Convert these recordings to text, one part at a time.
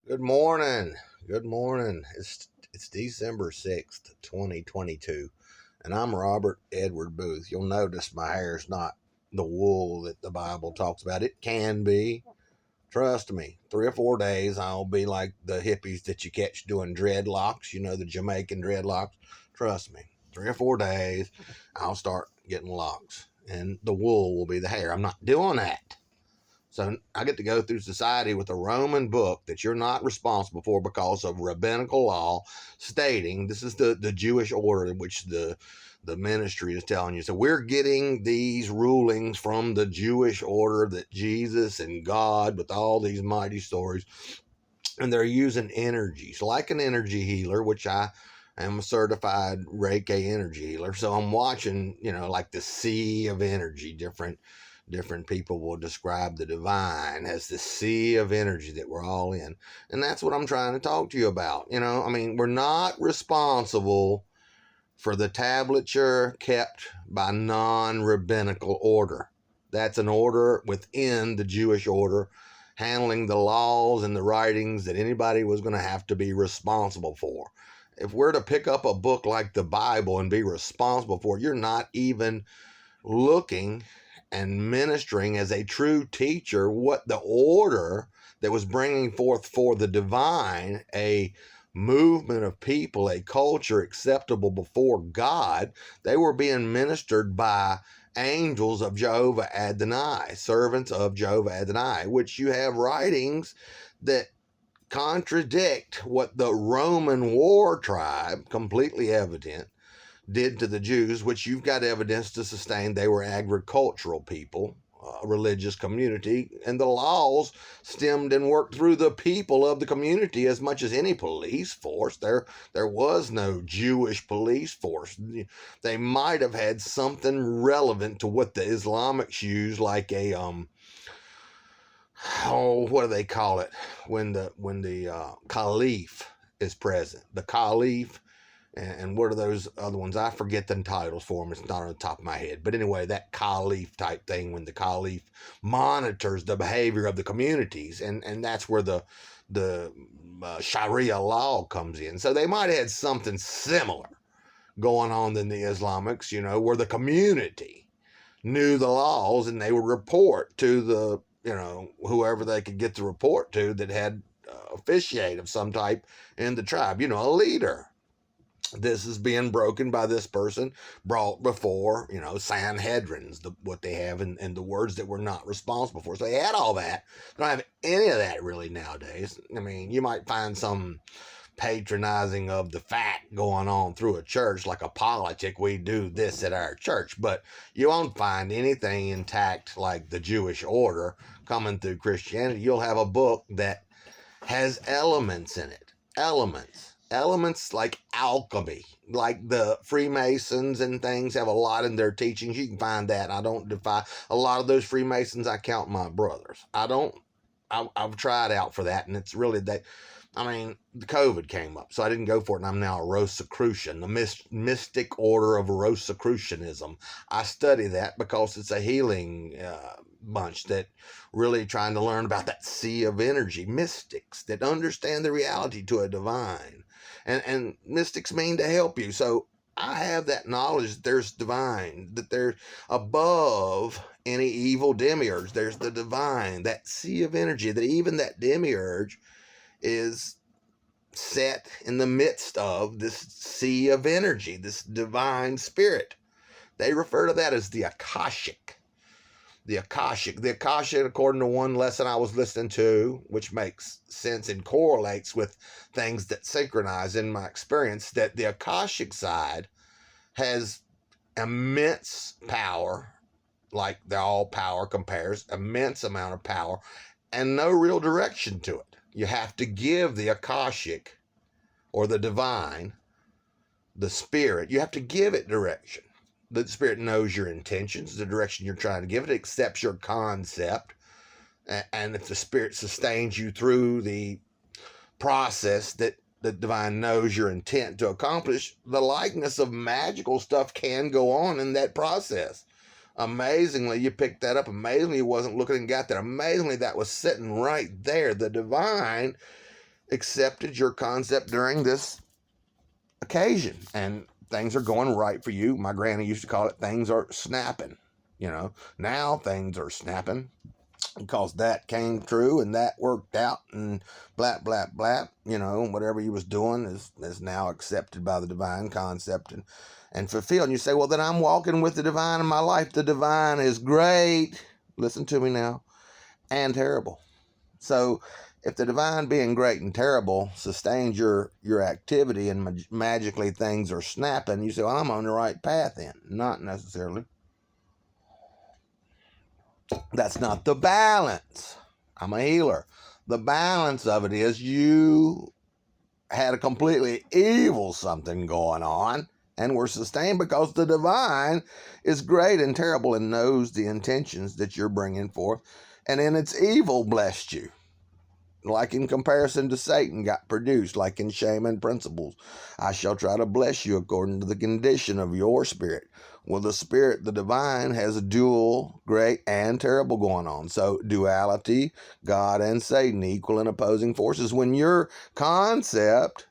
Good morning. Good morning. It's December 6th, 2022, and I'm Robert Edward Boothe. You'll notice my hair's not the wool that the Bible talks about. It can be. Trust me, 3 or 4 days I'll be like the hippies that you catch doing dreadlocks, the Jamaican dreadlocks. Trust me, 3 or 4 days I'll start getting locks, and the wool will be the hair. I'm not doing that. So I get to go through society with a Roman book that you're not responsible for because of rabbinical law stating this is the Jewish order in which the ministry is telling you. So we're getting these rulings from the Jewish order that Jesus and God with all these mighty stories, and they're using energies like an energy healer, which I am a certified Reiki energy healer. So I'm watching, like the sea of energy. Different people will describe the divine as the sea of energy that we're all in. And that's what I'm trying to talk to you about. We're not responsible for the tablature kept by non-rabbinical order. That's an order within the Jewish order, handling the laws and the writings that anybody was going to have to be responsible for. If we're to pick up a book like the Bible and be responsible for it, you're not even looking and ministering as a true teacher what the order that was bringing forth for the divine, a movement of people, a culture acceptable before God. They were being ministered by angels of Jehovah Adonai, servants of Jehovah Adonai, which you have writings that contradict what the Roman war tribe, completely evident, did to the Jews, which you've got evidence to sustain they were agricultural people, a religious community, and the laws stemmed and worked through the people of the community as much as any police force. There was no Jewish police force. They might have had something relevant to what the Islamics use, like a what do they call it when the caliph is present? The caliph. And what are those other ones? I forget the titles for them. It's not on the top of my head. But anyway, that caliph type thing, when the caliph monitors the behavior of the communities, and that's where the Sharia law comes in. So they might have had something similar going on than the Islamics, where the community knew the laws and they would report to the, whoever they could get the report to that had officiate of some type in the tribe, a leader. This is being broken by this person, brought before, Sanhedrins, what they have, and the words that we're not responsible for. So they had all that. They don't have any of that really nowadays. You might find some patronizing of the fact going on through a church, like Apocalyptic. We do this at our church, but you won't find anything intact like the Jewish order coming through Christianity. You'll have a book that has elements in it. Elements like alchemy, like the Freemasons and things have a lot in their teachings. You can find that. I don't defy a lot of those Freemasons. I count my brothers. I've tried out for that, and it's really that. The COVID came up, so I didn't go for it, and I'm now a Rosicrucian, the mystic order of Rosicrucianism. I study that because it's a healing bunch that really trying to learn about that sea of energy, mystics that understand the reality to a divine. And mystics mean to help you. So I have that knowledge that there's divine, that they're above any evil demiurge. There's the divine, that sea of energy, that even that demiurge is set in the midst of this sea of energy, this divine spirit. They refer to that as the Akashic. The Akashic. The Akashic, according to one lesson I was listening to, which makes sense and correlates with things that synchronize in my experience, that the Akashic side has immense power, like the all power compares, immense amount of power, and no real direction to it. You have to give the Akashic, or the divine, the spirit, you have to give it direction. The spirit knows your intentions, the direction you're trying to give it, accepts your concept. And if the spirit sustains you through the process that the divine knows your intent to accomplish, the likeness of magical stuff can go on in that process. Amazingly, you picked that up. Amazingly, you wasn't looking and got that. Amazingly, that was sitting right there. The divine accepted your concept during this occasion, and things are going right for you. My granny used to call it things are snapping. Now things are snapping because that came true and that worked out and blah, blah, blah. Whatever you was doing is now accepted by the divine concept and fulfilled. And you say, well, then I'm walking with the divine in my life. The divine is great. Listen to me now. And terrible. So if the divine being great and terrible sustains your activity and magically things are snapping, you say, well, I'm on the right path then. Not necessarily. That's not the balance. I'm a healer. The balance of it is you had a completely evil something going on and were sustained because the divine is great and terrible and knows the intentions that you're bringing forth, and in its evil blessed you. Like in comparison to Satan got produced, like in Shaman principles. I shall try to bless you according to the condition of your spirit. Well, the spirit, the divine, has a dual, great and terrible going on. So duality, God and Satan, equal and opposing forces. When your concept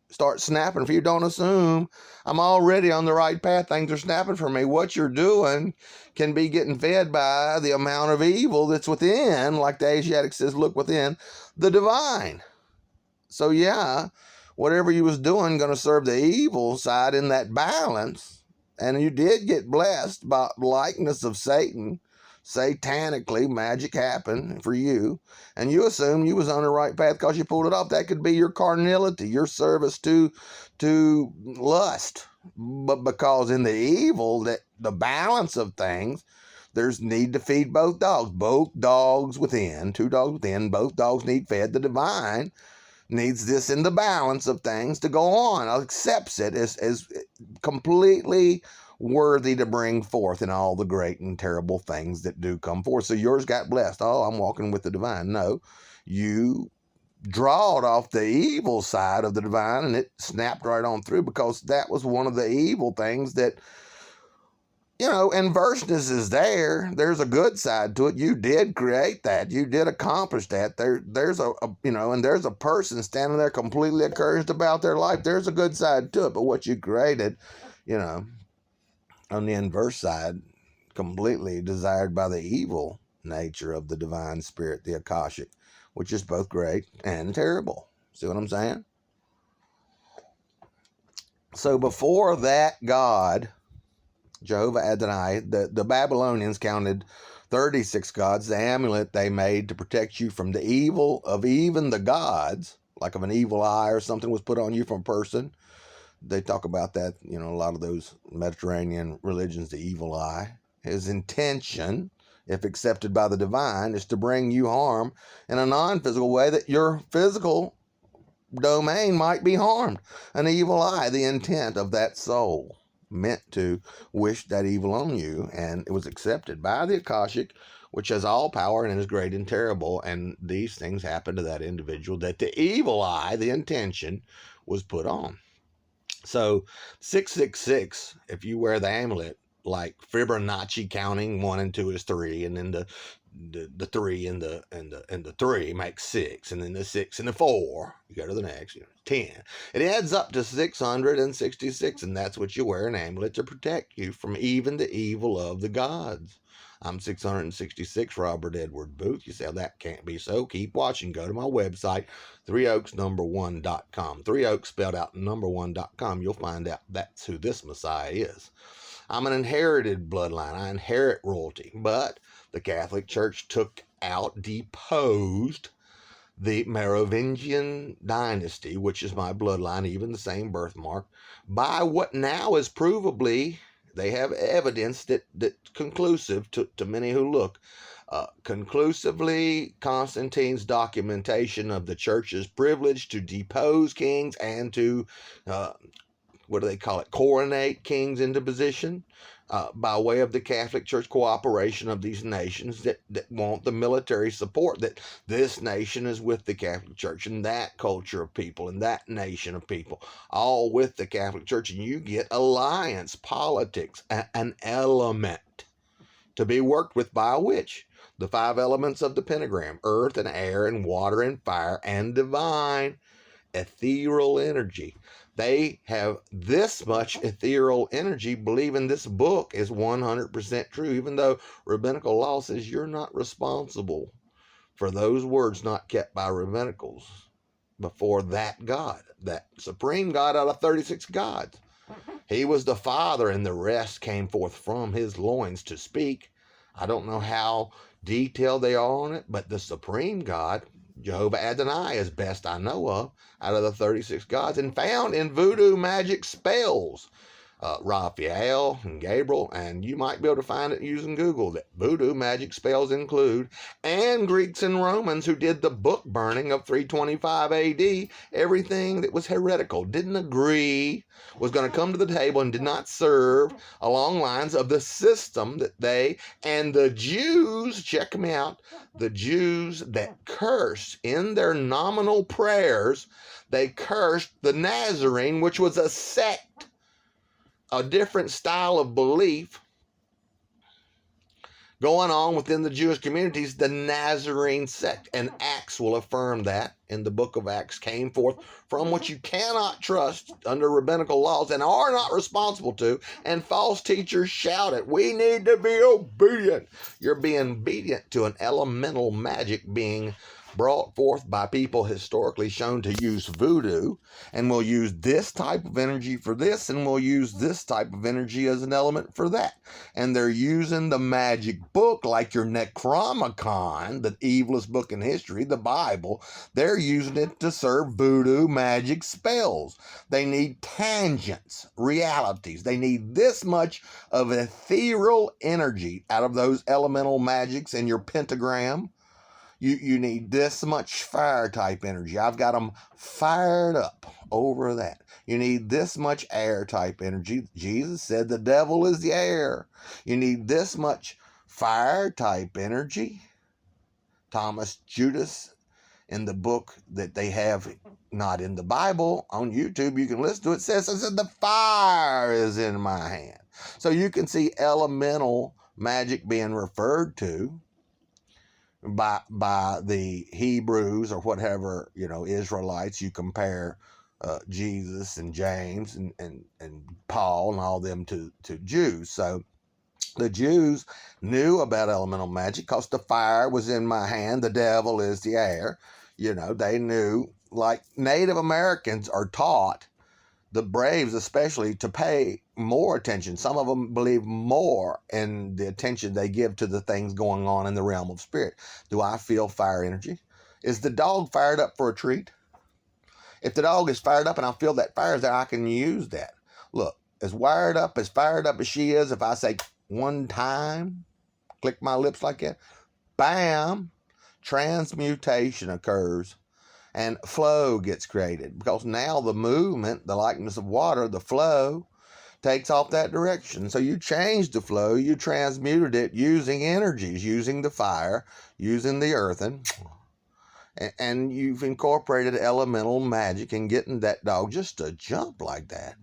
starts snapping for you, don't assume I'm already on the right path. Things are snapping for me. What you're doing can be getting fed by the amount of evil that's within, like the Asiatic says, look within the divine. So yeah, whatever you was doing going to serve the evil side in that balance. And you did get blessed by likeness of Satan. Satanically, magic happened for you, and you assumed you was on the right path because you pulled it off. That could be your carnality, your service to lust. But because in the evil, that the balance of things, there's need to feed both dogs. Both dogs within, two dogs within, both dogs need fed. The divine needs this in the balance of things to go on. Accepts it as completely worthy to bring forth in all the great and terrible things that do come forth. So yours got blessed. Oh, I'm walking with the divine. No, you drawed off the evil side of the divine and it snapped right on through, because that was one of the evil things that, inverseness is there. There's a good side to it. You did create that. You did accomplish that. There's and there's a person standing there completely encouraged about their life. There's a good side to it. But what you created, on the inverse side, completely desired by the evil nature of the divine spirit, the Akashic, which is both great and terrible. See what I'm saying? So before that God, Jehovah Adonai, the Babylonians counted 36 gods. The amulet they made to protect you from the evil of even the gods, like of an evil eye or something was put on you from a person. They talk about that, a lot of those Mediterranean religions, the evil eye. His intention, if accepted by the divine, is to bring you harm in a non-physical way, that your physical domain might be harmed. An evil eye, the intent of that soul, meant to wish that evil on you, and it was accepted by the Akashic, which has all power and is great and terrible, and these things happen to that individual that the evil eye, the intention, was put on. So 666, if you wear the amulet, like Fibonacci counting, 1 and 2 is 3, and then the 3 and the 3 makes 6, and then the 6 and the 4, you go to the next, 10. It adds up to 666, and that's what you wear an amulet to protect you from even the evil of the gods. I'm 666, Robert Edward Boothe. You say, oh, that can't be so. Keep watching. Go to my website, 3oaks1.com. 3 Oaks spelled out number1.com. You'll find out that's who this Messiah is. I'm an inherited bloodline. I inherit royalty. But the Catholic Church deposed the Merovingian dynasty, which is my bloodline, even the same birthmark, by what now is provably, they have evidence that conclusive to many who look, conclusively Constantine's documentation of the church's privilege to depose kings and to, what do they call it, coronate kings into position, by way of the Catholic Church cooperation of these nations that want the military support, that this nation is with the Catholic Church, and that culture of people and that nation of people, all with the Catholic Church, and you get alliance politics, an element to be worked with by a witch. The 5 elements of the pentagram: earth and air and water and fire and divine ethereal energy. They have this much ethereal energy, believing this book is 100% true, even though rabbinical law says you're not responsible for those words not kept by rabbinicals before that God, that supreme God out of 36 gods. He was the Father, and the rest came forth from his loins to speak. I don't know how detailed they are on it, but the supreme God, Jehovah Adonai, is best I know of out of the 36 gods, and found in voodoo magic spells. Raphael and Gabriel, and you might be able to find it using Google, that voodoo magic spells include, and Greeks and Romans who did the book burning of 325 AD, everything that was heretical, didn't agree, was going to come to the table and did not serve along lines of the system that they and the Jews, check me out, the Jews that cursed in their nominal prayers, they cursed the Nazarene, which was a sect, a different style of belief going on within the Jewish communities, the Nazarene sect. And Acts will affirm that in the book of Acts came forth from which you cannot trust under rabbinical laws and are not responsible to, and false teachers shout it. We need to be obedient. You're being obedient to an elemental magic being brought forth by people historically shown to use voodoo, and will use this type of energy for this, and will use this type of energy as an element for that. And they're using the magic book like your Necronomicon, the evilest book in history, the Bible. They're using it to serve voodoo magic spells. They need tangents, realities. They need this much of ethereal energy out of those elemental magics in your pentagram. You need this much fire type energy. I've got them fired up over that. You need this much air type energy. Jesus said the devil is the air. You need this much fire type energy. Thomas Judas, in the book that they have, not in the Bible, on YouTube, you can listen to it, says the fire is in my hand. So you can see elemental magic being referred to by the Hebrews or whatever, Israelites. You compare Jesus and James and Paul and all them to Jews. So the Jews knew about elemental magic because the fire was in my hand, the devil is the air. They knew, like Native Americans are taught, the Braves especially, to pay more attention. Some of them believe more in the attention they give to the things going on in the realm of spirit. Do I feel fire energy? Is the dog fired up for a treat? If the dog is fired up and I feel that fire is there, I can use that. Look, as fired up as she is, if I say one time, click my lips like that, bam, transmutation occurs. And flow gets created, because now the movement, the likeness of water, the flow, takes off that direction. So you changed the flow, you transmuted it using energies, using the fire, using the earthen, and you've incorporated elemental magic in getting that dog just to jump like that.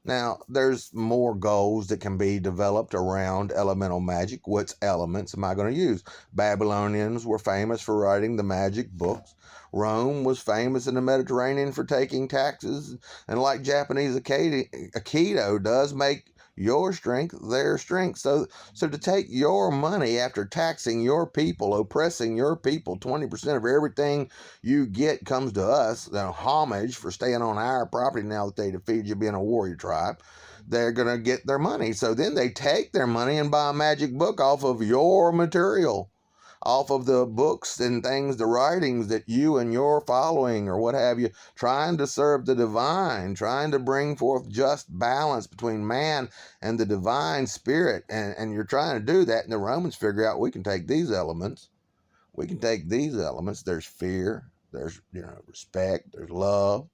Now, there's more goals that can be developed around elemental magic. What elements am I going to use? Babylonians were famous for writing the magic books. Rome was famous in the Mediterranean for taking taxes. And like Japanese Aikido does, make your strength their strength. So to take your money after taxing your people, oppressing your people, 20% of everything you get comes to us, homage for staying on our property now that they defeated you being a warrior tribe. They're going to get their money. So then they take their money and buy a magic book off of your material, off of the books and things, the writings that you and your following or what have you, trying to serve the divine, trying to bring forth just balance between man and the divine spirit. And you're trying to do that, and the Romans figure out we can take these elements. We can take these elements. There's fear, there's respect, there's love.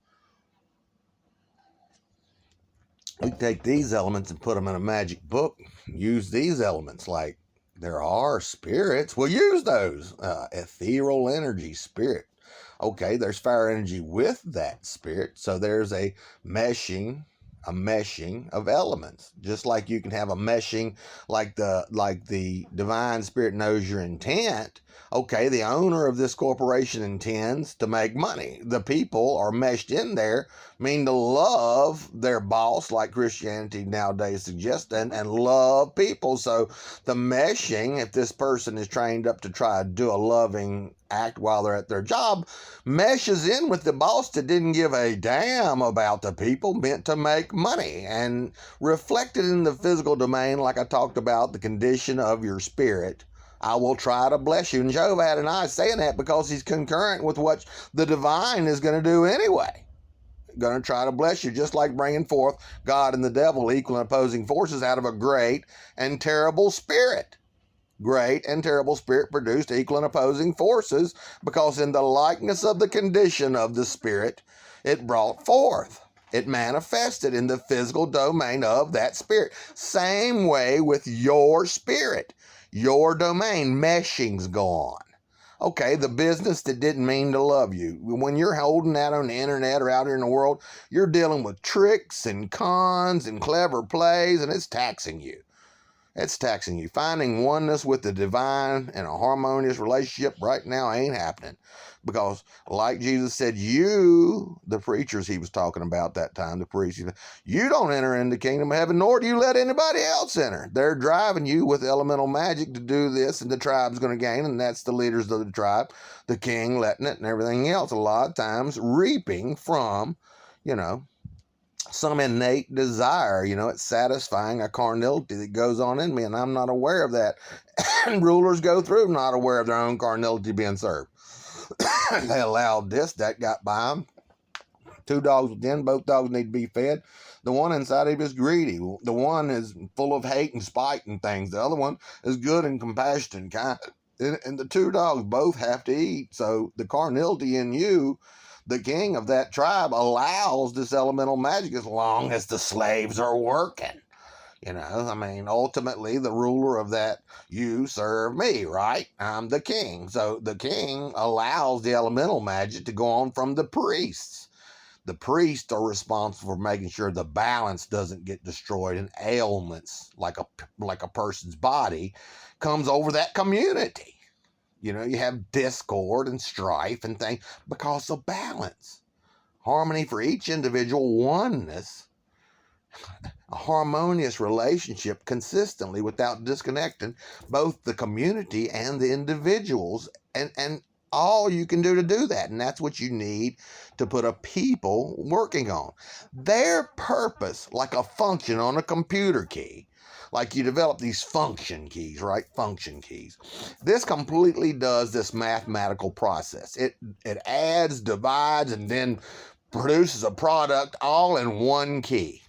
We can take these elements and put them in a magic book, use these elements like there are spirits. We'll use those. Ethereal energy, spirit. Okay, there's fire energy with that spirit. So there's a meshing a meshing of elements. Just like you can have a meshing, like the divine spirit knows your intent. Okay, the owner of this corporation intends to make money. The people are meshed in there, mean to love their boss, like Christianity nowadays suggests, and love people. So the meshing, if this person is trained up to try to do a loving act while they're at their job, meshes in with the boss that didn't give a damn about the people, meant to make money. And reflected in the physical domain, like I talked about, the condition of your spirit, I will try to bless you. And Job Adonai is saying that because he's concurrent with what the divine is going to do anyway. Going to try to bless you, just like bringing forth God and the devil, equal and opposing forces, out of a great and terrible spirit. Great and terrible spirit produced equal and opposing forces, because in the likeness of the condition of the spirit, it brought forth. It manifested in the physical domain of that spirit. Same way with your spirit. Your domain, meshings go on. Okay, the business that didn't mean to love you. When you're holding that on the internet or out here in the world, you're dealing with tricks and cons and clever plays, and it's taxing you. It's taxing you. Finding oneness with the divine and a harmonious relationship right now ain't happening. Because, like Jesus said, you, the preachers he was talking about that time, the priests, you don't enter into the kingdom of heaven, nor do you let anybody else enter. They're driving you with elemental magic to do this, and the tribe's going to gain, and that's the leaders of the tribe, the king letting it, and everything else. A lot of times reaping from, some innate desire. It's satisfying a carnality that goes on in me, and I'm not aware of that. And rulers go through not aware of their own carnality being served. They allowed this, that got by them. 2 dogs within, both dogs need to be fed. The one inside of him is greedy. The one is full of hate and spite and things. The other one is good and compassionate and kind. And the 2 dogs both have to eat. So the carnality in you, the king of that tribe, allows this elemental magic as long as the slaves are working. Ultimately, the ruler of that, you serve me, right? I'm the king. So the king allows the elemental magic to go on from the priests. The priests are responsible for making sure the balance doesn't get destroyed, and ailments, like a person's body, comes over that community. You have discord and strife and things because of balance. Harmony for each individual, oneness, a harmonious relationship consistently without disconnecting both the community and the individuals. And all you can do to do that. And that's what you need to put a people working on. Their purpose, like a function on a computer key. Like you develop these function keys, right? Function keys. This completely does this mathematical process. It adds, divides, and then produces a product all in one key.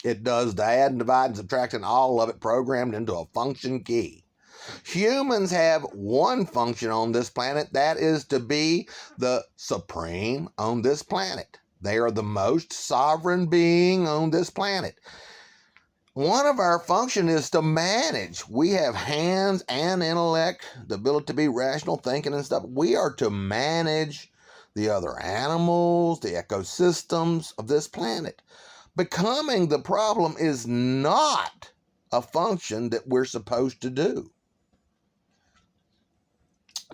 It does the add and divide and subtraction, all of it programmed into a function key. Humans have one function on this planet, that is to be the supreme on this planet. They are the most sovereign being on this planet. One of our functions is to manage. We have hands and intellect, the ability to be rational thinking and stuff. We are to manage the other animals, the ecosystems of this planet. Becoming the problem is not a function that we're supposed to do.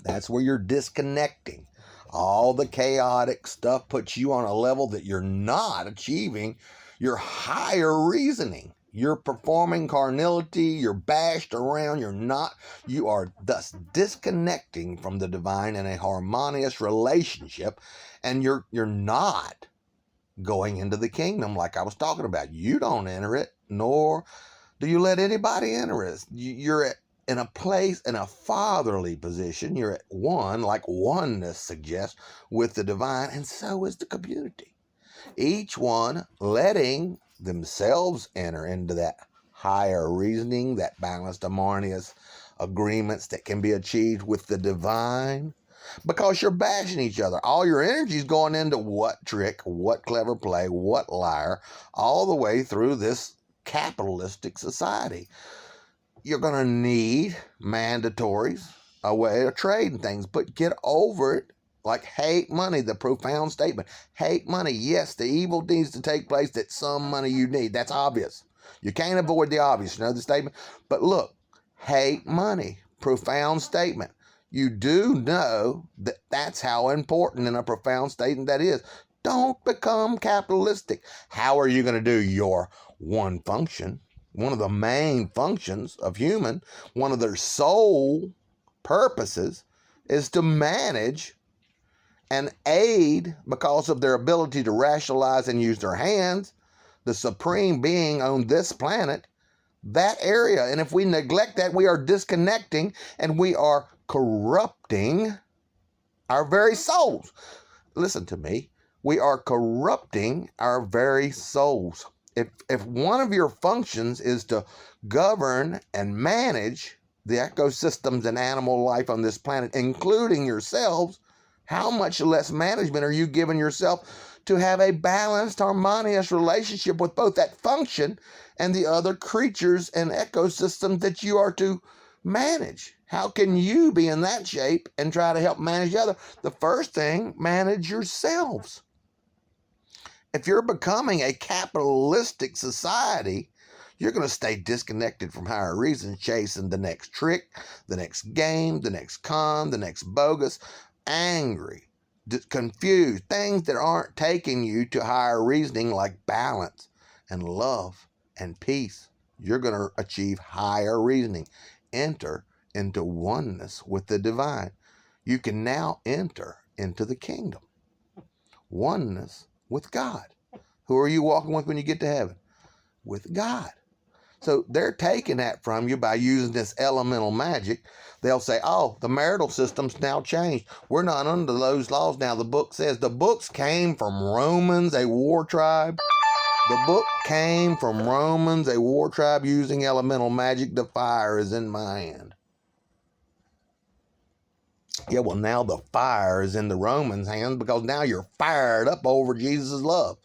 That's where you're disconnecting. All the chaotic stuff puts you on a level that you're not achieving your higher reasoning. You're performing carnality, you're bashed around, you are thus disconnecting from the divine in a harmonious relationship, and you're not going into the kingdom like I was talking about. You don't enter it, nor do you let anybody enter it. You're in a place, in a fatherly position. You're at one, like oneness suggests, with the divine, and so is the community. Each one letting themselves enter into that higher reasoning, that balanced, harmonious agreements that can be achieved with the divine. Because you're bashing each other. All your energy is going into what trick, what clever play, what liar, all the way through this capitalistic society. You're going to need mandatories, a way of trading things, but get over it Like hate money, the profound statement. Hate money. Yes, the evil needs to take place that some money you need. That's obvious. You can't avoid the obvious. You know the statement? But look, hate money. Profound statement. You do know that that's how important in a profound statement that is. Don't become capitalistic. How are you going to do your one function? One of the main functions of human, one of their sole purposes is to manage and aid, because of their ability to rationalize and use their hands, the supreme being on this planet, that area. And if we neglect that, we are disconnecting and we are corrupting our very souls. Listen to me. We are corrupting our very souls. If one of your functions is to govern and manage the ecosystems and animal life on this planet, including yourselves, how much less management are you giving yourself to have a balanced, harmonious relationship with both that function and the other creatures and ecosystems that you are to manage? How can you be in that shape and try to help manage the other? The first thing, manage yourselves. If you're becoming a capitalistic society, you're going to stay disconnected from higher reason, chasing the next trick, the next game, the next con, the next bogus, angry, confused, things that aren't taking you to higher reasoning like balance and love and peace. You're going to achieve higher reasoning. Enter into oneness with the divine. You can now enter into the kingdom. Oneness with God. Who are you walking with when you get to heaven? With God. So they're taking that from you by using this elemental magic. They'll say, oh, the marital system's now changed. We're not under those laws now. The book says the books came from Romans, a war tribe. The book came from Romans, a war tribe using elemental magic. The fire is in my hand. Yeah, well, now the fire is in the Romans' hands because now you're fired up over Jesus' love.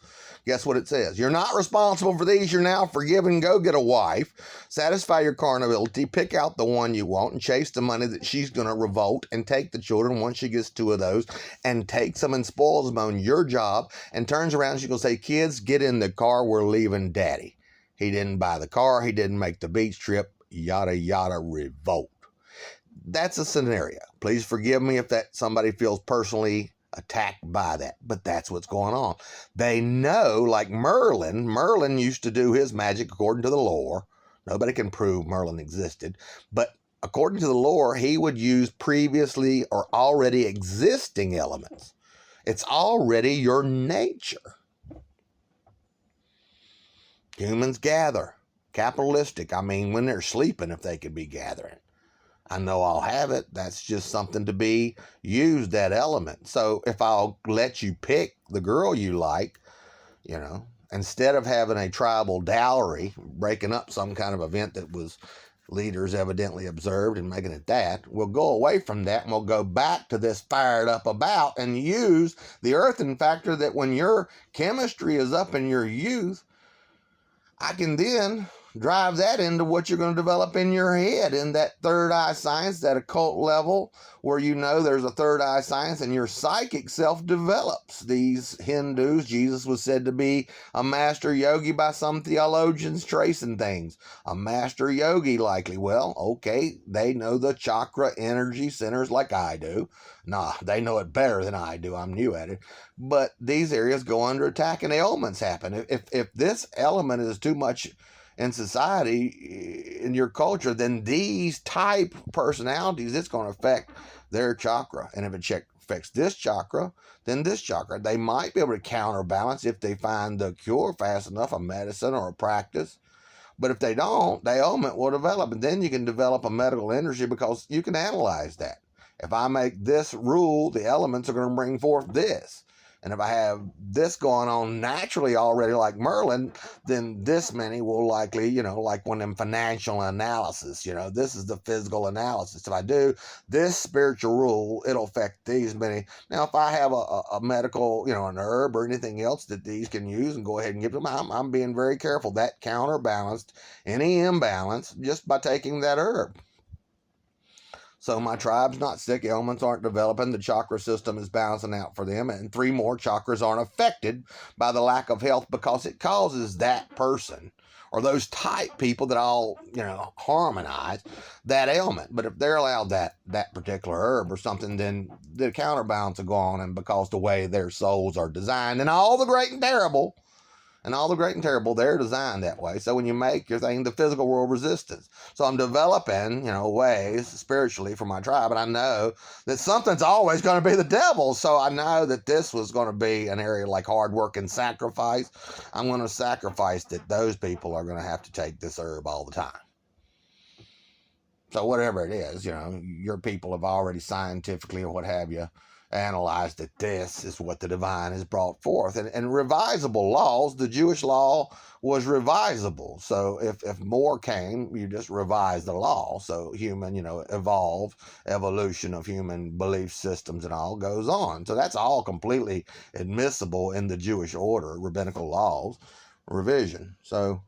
Guess what it says? You're not responsible for these. You're now forgiven. Go get a wife. Satisfy your carnality. Pick out the one you want and chase the money that she's going to revolt and take the children once she gets 2 of those and takes them and spoils them on your job and turns around and she's going to say, kids, get in the car. We're leaving daddy. He didn't buy the car. He didn't make the beach trip. Yada, yada, revolt. That's a scenario. Please forgive me if that somebody feels personally attacked by that, but that's what's going on. They know, like Merlin used to do his magic according to the lore. Nobody can prove Merlin existed, but according to the lore, he would use previously or already existing elements. It's already your nature. Humans gather. Capitalistic. I mean, when they're sleeping, if they could be gathering. I know I'll have it. That's just something to be used, that element. So if I'll let you pick the girl you like, instead of having a tribal dowry, breaking up some kind of event that was leaders evidently observed and making it that, we'll go away from that and we'll go back to this fired up about and use the earthen factor that when your chemistry is up in your youth, I can then drive that into what you're going to develop in your head in that third eye science, that occult level where there's a third eye science and your psychic self develops. These Hindus, Jesus was said to be a master yogi by some theologians tracing things. A master yogi likely. Well, okay, they know the chakra energy centers like I do. Nah, they know it better than I do. I'm new at it. But these areas go under attack and ailments happen. If this element is too much in society, in your culture, then these type personalities, it's going to affect their chakra. And if it affects this chakra, then this chakra. They might be able to counterbalance if they find the cure fast enough, a medicine or a practice. But if they don't, the ailment will develop. And then you can develop a medical industry because you can analyze that. If I make this rule, the elements are going to bring forth this. And if I have this going on naturally already like Merlin, then this many will likely, like one of them financial analysis, this is the physical analysis. If I do this spiritual rule, it'll affect these many. Now, if I have a medical, an herb or anything else that these can use and go ahead and give them, I'm being very careful. That counterbalanced any imbalance just by taking that herb. So my tribe's not sick, ailments aren't developing, the chakra system is balancing out for them, and 3 more chakras aren't affected by the lack of health because it causes that person or those type people that all, harmonize that ailment. But if they're allowed that particular herb or something, then the counterbalance will go on, and because the way their souls are designed, and all the great and terrible, they're designed that way. So when you make your thing, the physical world resistance. So I'm developing, ways spiritually for my tribe, and I know that something's always going to be the devil. So I know that this was going to be an area like hard work and sacrifice. I'm going to sacrifice that those people are going to have to take this herb all the time. So whatever it is, your people have already scientifically or what have you analyzed that this is what the divine has brought forth. And revisable laws, the Jewish law was revisable. So if more came, you just revise the law. So human, evolution of human belief systems and all goes on. So that's all completely admissible in the Jewish order, rabbinical laws, revision. So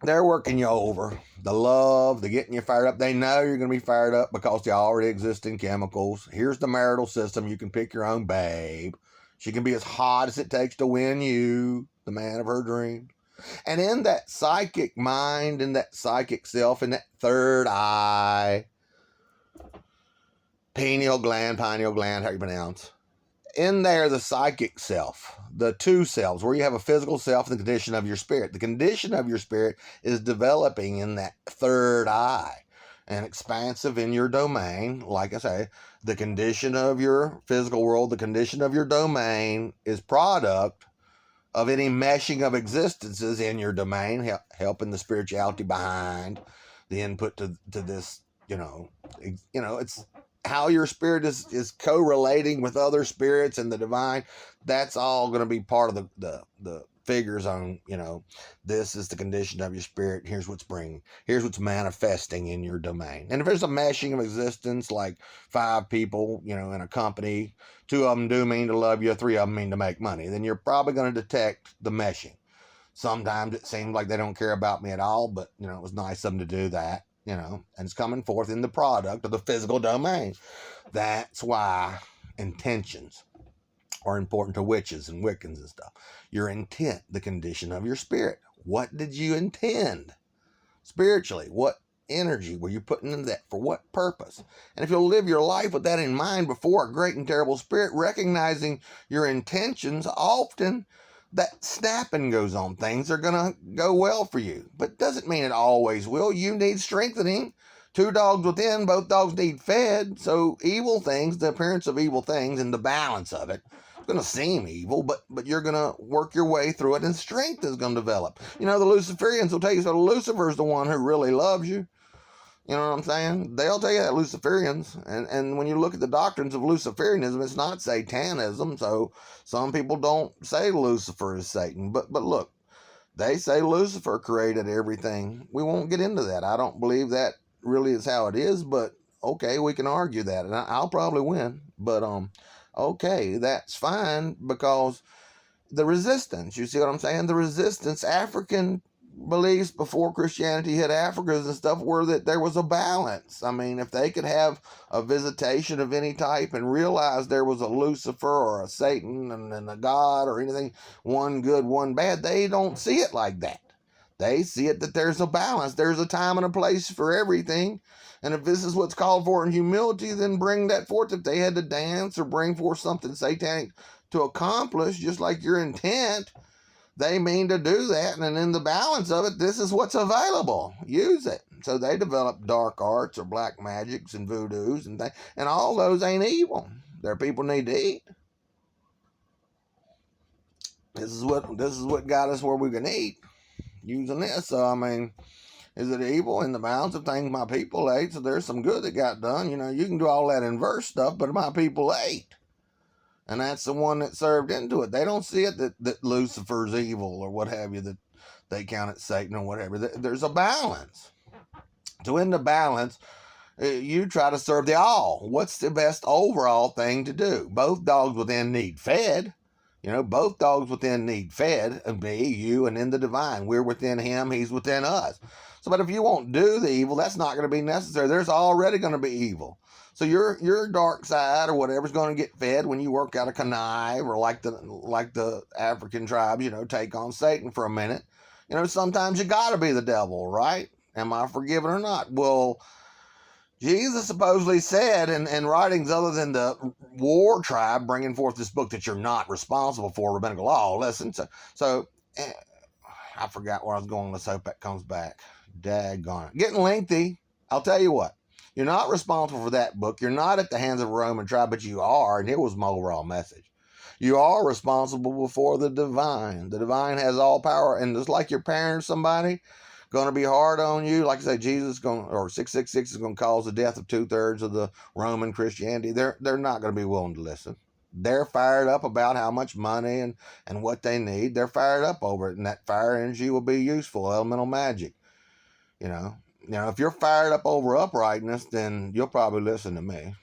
they're working you over. The love, they're getting you fired up. They know you're going to be fired up because they already exist in chemicals. Here's the marital system. You can pick your own babe. She can be as hot as it takes to win you, the man of her dreams. And in that psychic mind, in that psychic self, in that third eye, pineal gland, how you pronounce, in there, the psychic self, the 2 selves, where you have a physical self and the condition of your spirit. The condition of your spirit is developing in that third eye and expansive in your domain. Like I say, the condition of your physical world, the condition of your domain is product of any meshing of existences in your domain, helping the spirituality behind the input to this, it's how your spirit is correlating with other spirits and the divine. That's all going to be part of the figures on, this is the condition of your spirit. Here's what's manifesting in your domain. And if there's a meshing of existence, like 5 people, in a company, 2 of them do mean to love you, 3 of them mean to make money, then you're probably going to detect the meshing. Sometimes it seems like they don't care about me at all, but, it was nice of them to do that. And it's coming forth in the product of the physical domain. That's why intentions are important to witches and Wiccans and stuff. Your intent, the condition of your spirit. What did you intend spiritually? What energy were you putting into that? For what purpose? And if you'll live your life with that in mind before a great and terrible spirit, recognizing your intentions, often that snapping goes on. Things are going to go well for you, but doesn't mean it always will. You need strengthening. 2 dogs within, both dogs need fed. So evil things, the appearance of evil things and the balance of it, it's going to seem evil, but you're going to work your way through it, and strength is going to develop. The Luciferians will tell you, so Lucifer's the one who really loves you. You know what I'm saying? They'll tell you that, Luciferians. And when you look at the doctrines of Luciferianism, it's not Satanism. So some people don't say Lucifer is Satan. But look, they say Lucifer created everything. We won't get into that. I don't believe that really is how it is. But okay, we can argue that. And I'll probably win. But okay, that's fine, because the resistance, you see what I'm saying? The resistance, African beliefs before Christianity hit Africa and stuff, were that there was a balance. I mean, if they could have a visitation of any type and realize there was a Lucifer or a Satan and a God or anything, one good, one bad, they don't see it like that. They see it that there's a balance. There's a time and a place for everything. And if this is what's called for in humility, then bring that forth. If they had to dance or bring forth something satanic to accomplish, just like your intent, they mean to do that, and in the balance of it, this is what's available. Use it. So they develop dark arts or black magics and voodoos and things, and all those ain't evil. Their people need to eat. This is what got us where we can eat, using this. So I mean, is it evil? In the balance of things, my people ate. So there's some good that got done. You can do all that inverse stuff, but my people ate. And that's the one that served into it. They don't see it that Lucifer's evil or what have you, that they count it Satan or whatever. There's a balance. So in the balance, you try to serve the all. What's the best overall thing to do? Both dogs within need fed. You know, both dogs within need fed, me, you, and in the divine. We're within him, he's within us. So, but if you won't do the evil, that's not going to be necessary. There's already going to be evil. So your dark side or whatever's going to get fed when you work out a connive, or like the African tribes, you know, take on Satan for a minute. You know, sometimes you got to be the devil, right? Am I forgiven or not? Well, Jesus supposedly said in writings other than the war tribe bringing forth this book that you're not responsible for, rabbinical law. Listen, so I forgot where I was going. Let's hope that comes back. Daggone it. Getting lengthy. I'll tell you what. You're not responsible for that book. You're not at the hands of a Roman tribe, but you are, and it was my overall message. You are responsible before the divine. The divine has all power, and just like you're parenting somebody, going to be hard on you. Like I say, Jesus or 666 is going to cause the death of 2/3 of the Roman Christianity. They're not going to be willing to listen. They're fired up about how much money and what they need. They're fired up over it, and that fire energy will be useful. Elemental magic, you know. If you're fired up over uprightness, then you'll probably listen to me,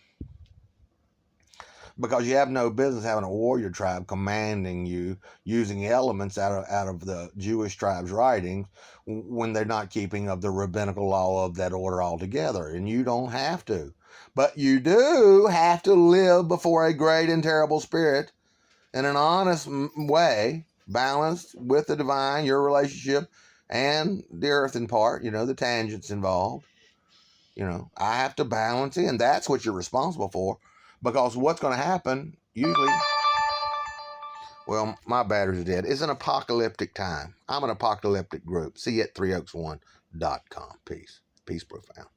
because you have no business having a warrior tribe commanding you using elements out of the Jewish tribe's writings when they're not keeping of the rabbinical law of that order altogether. And you don't have to. But you do have to live before a great and terrible spirit in an honest way, balanced with the divine, your relationship, and the earthen part, the tangents involved. I have to balance it, and that's what you're responsible for. Because what's going to happen, usually, well, my battery's dead. It's an apocalyptic time. I'm an apocalyptic group. See you at 3oaks1.com. Peace. Peace profound.